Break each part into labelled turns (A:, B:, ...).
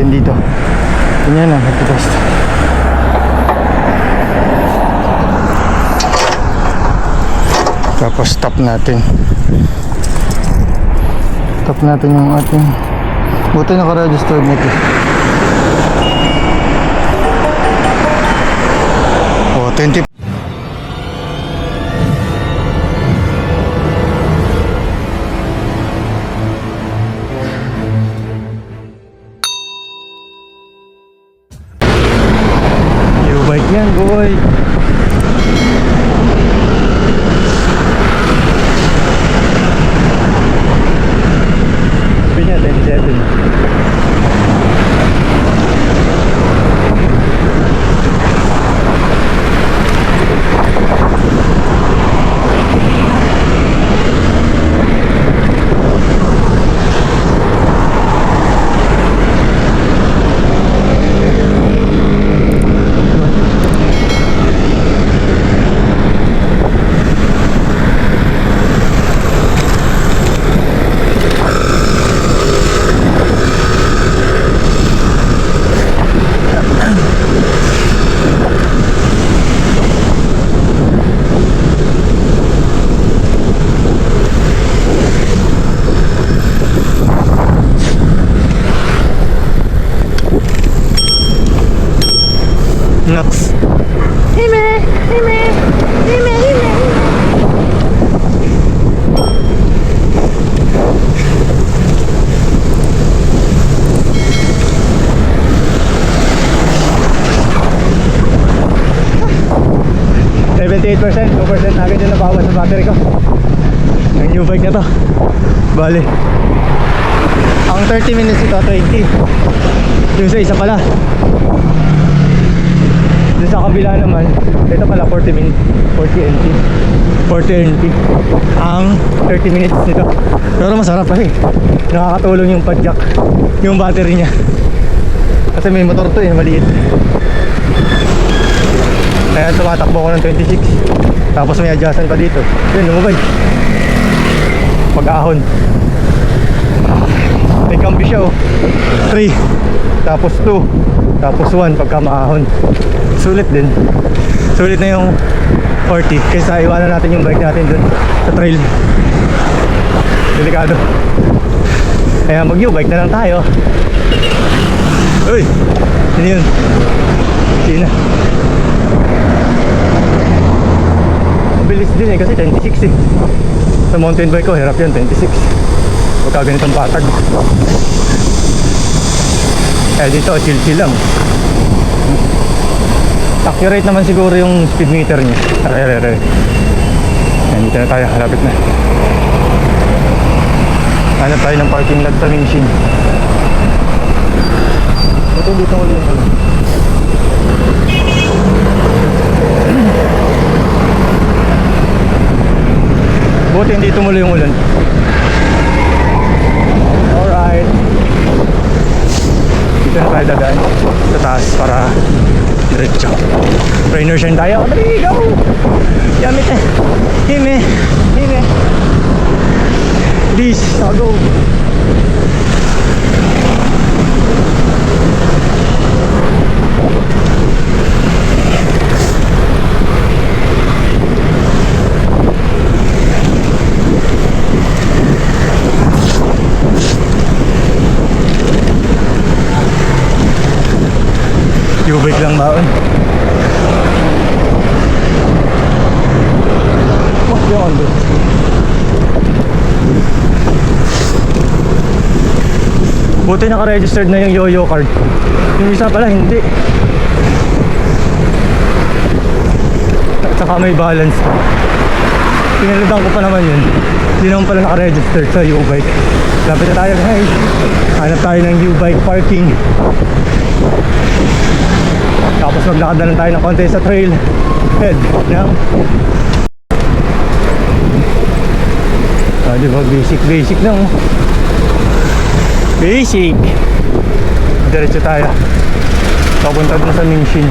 A: natin dito. Ganyan na, nagtitest. Tapos stop natin. Stop natin yung ating, buti naka-registered nito. O, 20. U-bike yan, boy. Pinya 27. Nuts. Hime, hime, hime, hime. %, 2% agad yung nabawas sa battery ko. Ang new bike na to. Bale, ang 30 minutes ito, 20. Yung sa isa pala, doon sa kabila naman, ito pala 40 minutes, 40 NT. 40 NT ang 30 minutes nito. Pero masarap kasi nakakatulong yung padjak, yung battery niya. Kasi may motor to eh, maliit. Kaya tumatakbo ko ng 26. Tapos may adjustment pa dito. Yun, lumabay. Pag-ahon. May kambi siya oh. 3, tapos 2, tapos 1 pagka maahon. Sulit din. Sulit na yung 40 kaysa iwanan natin yung bike natin dun sa trail. Delikado. Kaya mag-u-bike na lang tayo. Uy! Ano yun? Sina. Mabilis din eh kasi 26 eh. Sa mountain bike ko hirap yun, 26 pagka ganitong patag. Eh dito chill lang. Accurate naman siguro yung speed meter niya. Ayan, dito na tayo, halapit na. Hanap tayo ng parking lot sa Minshin. Ito dito ulit. Buti hindi tumuloy yung ulan. Alright. Dito na tayo dadaan sa taas para diretso. Rainer shine tayo. Dali, go! Yamit eh. Hime. Hime. Please, I'll go. U-bike lang baon. Wah, yun doon. Buti naka-registered na yung Yoyo card. Yung isa pala hindi. At saka may balance. Pinalitan ko pa naman yun. Hindi naman pala naka-registered sa U-bike. Lapit na tayo guys. Hanap tayo ng U-bike parking. Tapos maglakad na lang tayo ng konti sa trail head ng diba basic lang basic. Diretso tayo papunta dun sa Minshin.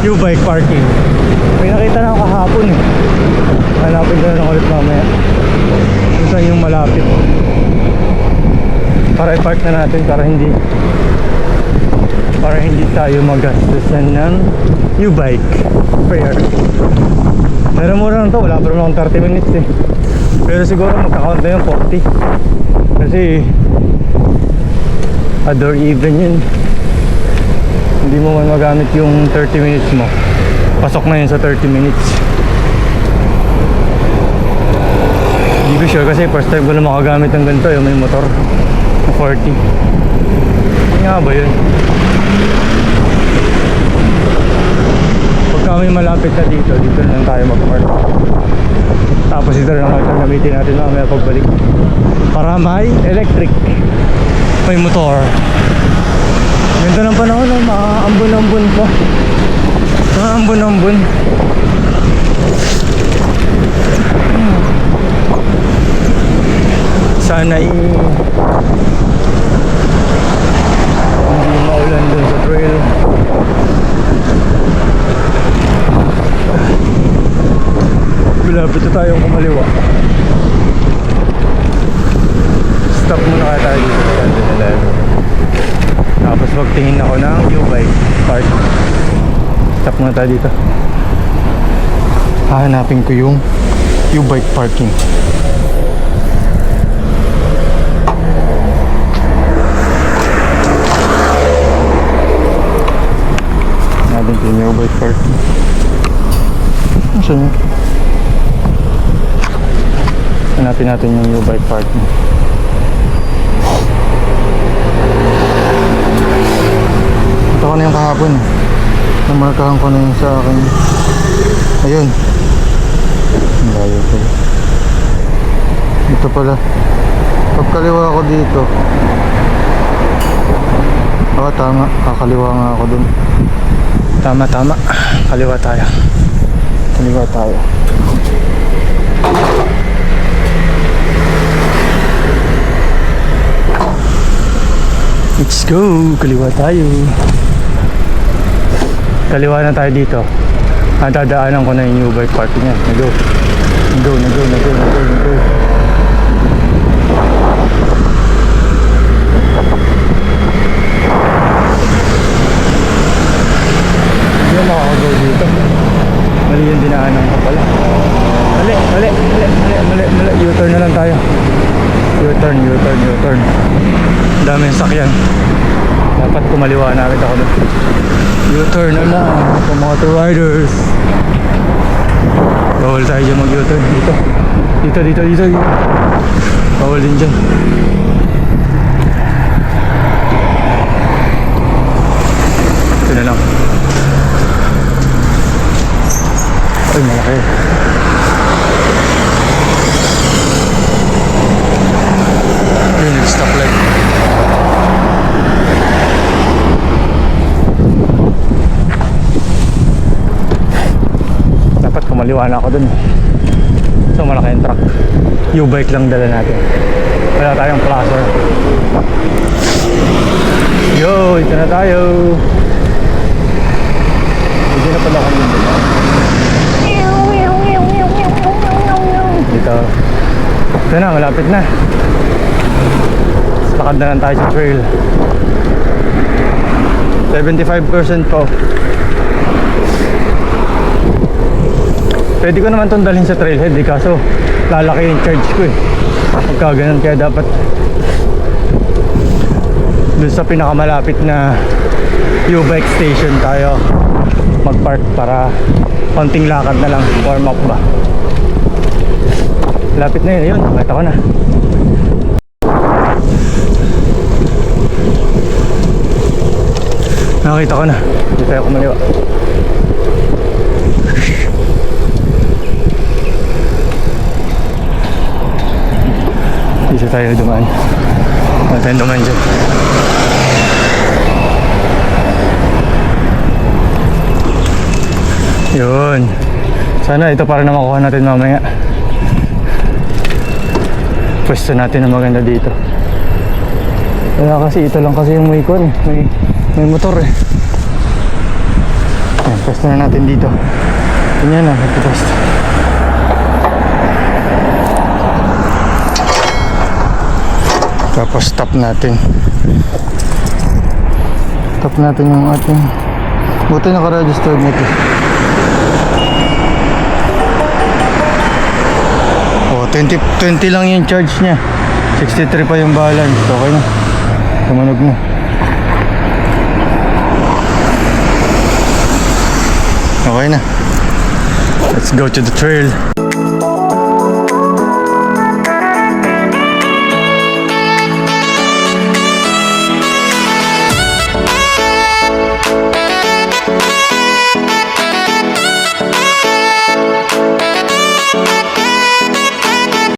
A: U-bike parking. May nakita na ako kahapon eh. Hanapin ko na lang ulit mamaya kung saan yung malapit para i-park na natin para hindi tayo magastusan ng U-bike fare. Pero mura lang to, wala pa naman akong 30 minutes eh. Pero siguro magka-count na yung 40 kasi adore even yun. Hindi mo man magamit yung 30 minutes mo, pasok na yun sa 30 minutes. Hindi ko sure kasi first time ko na makagamit ng ganito yung may motor na 40. Hindi nga ba yun? Pagka may malapit na dito na lang tayo mag-park. Tapos ito na lang ito gamitin natin mamaya pagbalik para may electric, may motor. Ganda ng panahon, no? Maambon-ambon pa. Maambon-ambon. Sana hindi maulan dun sa trail. Malapit na tayong kumaliwa. Stop muna kaya tayo dito sa Candelaria. Tapos magtingin ako ng U-bike park. Stop muna tayo dito. Hahanapin ko yung U-bike parking. Hanapin ko yung U-bike parking. Saan yun? Hanapin natin yung U-bike parking. Ito ko na yung kahapon. Namarkahan ko na yung sa akin. Ayun. Ang layo pala. Ito pala. Pagkaliwa ako dito. Tama. Kakaliwa nga ako dun. Tama. Kaliwa tayo. Let's go! Kaliwa tayo. Kaliwa na tayo dito. Dadaanan ko na yung U-bike parking yan. Go. Hindi na makakago dito. Mali yung dinaanan ko pala. Mali. U-turn na lang tayo. U-turn. Daming sakyan. Dapat kumaliwa na agad ako doon. U-turn na lang sa mga riders. Bawal tayo dyan mag-U-turn. Dito. Bawal din dyan. Ito na lang. Ay, malaki. Ayun, nag-stop light. Dapat kumaliwa na ako dun. So malaki yung truck. U-bike lang dala natin. Wala tayong placer. Yo, ito na tayo. Hindi na pala kami dito. Dito. Ito na, malapit na. Lakad na lang tayo sa trail. 75% po. Pwede ko naman itong dalhin sa trailhead eh, kaso lalaki yung charge ko eh pagka ganun, kaya dapat dun sa pinakamalapit na U-bike station tayo mag-park para konting lakad na lang, warm up ba. Lapit na yun, nakita ko na. Nakita ko na, hindi tayo kumaliwa. Dito tayo dumaan. Wala tayong dumaan dyan. Yun. Sana ito para na makuha natin mamaya. Pwesto natin na maganda dito. Kaya kasi ito lang kasi yung may kon. May motor eh. Yan. Pwesto na natin dito. Ganyan na, nagpipwesto. Tapos stop natin. Stop natin yung ating. Buti naka-registered nito. Oh, 20 lang yung charge niya. 63 pa yung balance. Okay na. Tumanog na. Okay na. Let's go to the trail.